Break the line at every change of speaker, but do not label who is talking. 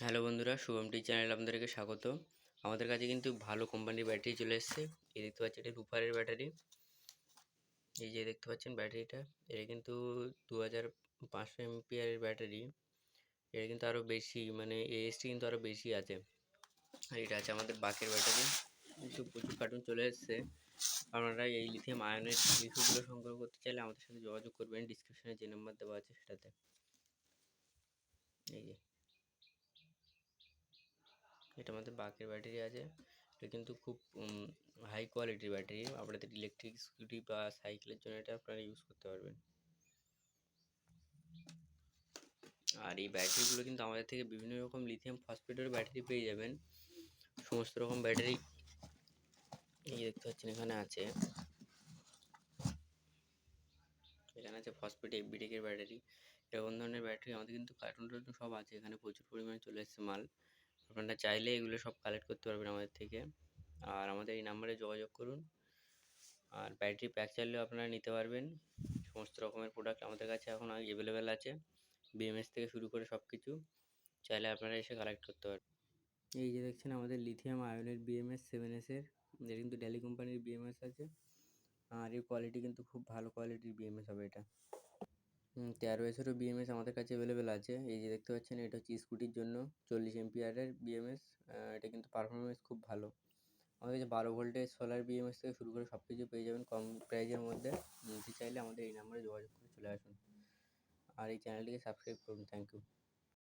Hello বন্ধুরা, শুভম টি চ্যানেলে আপনাদেরকে স্বাগত। আমাদের কাছে কিন্তু ভালো কোম্পানির ব্যাটারি চলে এসেছে। এই দেখতে পাচ্ছেন, এটা রুপারের ব্যাটারি। এই যে দেখতে পাচ্ছেন ব্যাটারিটা, এটা কিন্তু 2500 এমপিআরের ব্যাটারি। এটা কিন্তু আরও বেশি, মানে এএসটি কিন্তু আরও বেশি আছে। আর এটা আছে আমাদের বাকের ব্যাটারি। কিন্তু প্রচুর কার্টুন চলে এসেছে। আপনারা এই লিথিয়াম আয়নের লিথিয়ামগুলো সংগ্রহ করতে চাইলে আমাদের সাথে যোগাযোগ করবেন। ডিসক্রিপশনে যে নাম্বার দেওয়া আছে সেটাতে। এই যে এটা আমাদের বাকের ব্যাটারি আছে। এটা কিন্তু খুব হাই কোয়ালিটির ব্যাটারি। আপনাদের ইলেকট্রিক স্কুটি বা সাইকেলের জন্য এটা আপনারা ইউজ করতে পারবেন। আর এই ব্যাটারিগুলো কিন্তু আমাদের থেকে বিভিন্ন রকম লিথিয়াম ফসফেটের ব্যাটারি পেয়ে যাবেন। সমস্ত রকম ব্যাটারি এই দেখতে পাচ্ছেন এখানে আছে। এখানে আছে ফসফেট এফবিটেকের ব্যাটারি। এরকম ধরনের ব্যাটারি আমাদের কিন্তু কার্টুন টার্টুন সব আছে। এখানে প্রচুর পরিমাণে চলে এসেছে মাল। আপনারা চাইলে এগুলো সব কালেক্ট করতে পারবেন আমাদের থেকে। আর আমাদের এই নাম্বারে যোগাযোগ করুন। আর ব্যাটারি প্যাক চাইলেও আপনারা নিতে পারবেন। সমস্ত রকমের প্রোডাক্ট আমাদের কাছে এখন অ্যাভেলেবেল আছে। বিএমএস থেকে শুরু করে সব কিছু চাইলে আপনারা এসে কালেক্ট করতে পারবেন। এই যে দেখছেন আমাদের লিথিয়াম আয়নের বিএমএস 7S-এর, এর কিন্তু ডেলি কোম্পানির বিএমএস আছে। আর এর কোয়ালিটি কিন্তু খুব ভালো কোয়ালিটির বিএমএস হবে এটা। 13S-এরও বিএমএস আমাদের কাছে অ্যাভেলেবেল আছে। এই যে দেখতে পাচ্ছেন, এটা হচ্ছে স্কুটির জন্য 40 এমপিআরের বিএমএস। এটা কিন্তু পারফরমেন্স খুব ভালো। আমাদের কাছে 12 ভোল্টের সোলার বিএমএস থেকে শুরু করে সব কিছু পেয়ে যাবেন কম প্রাইজের মধ্যে। নিতে চাইলে আমাদের এই নাম্বারে যোগাযোগ করে চলে আসুন। আর এই চ্যানেলটিকে সাবস্ক্রাইব করুন। Thank you.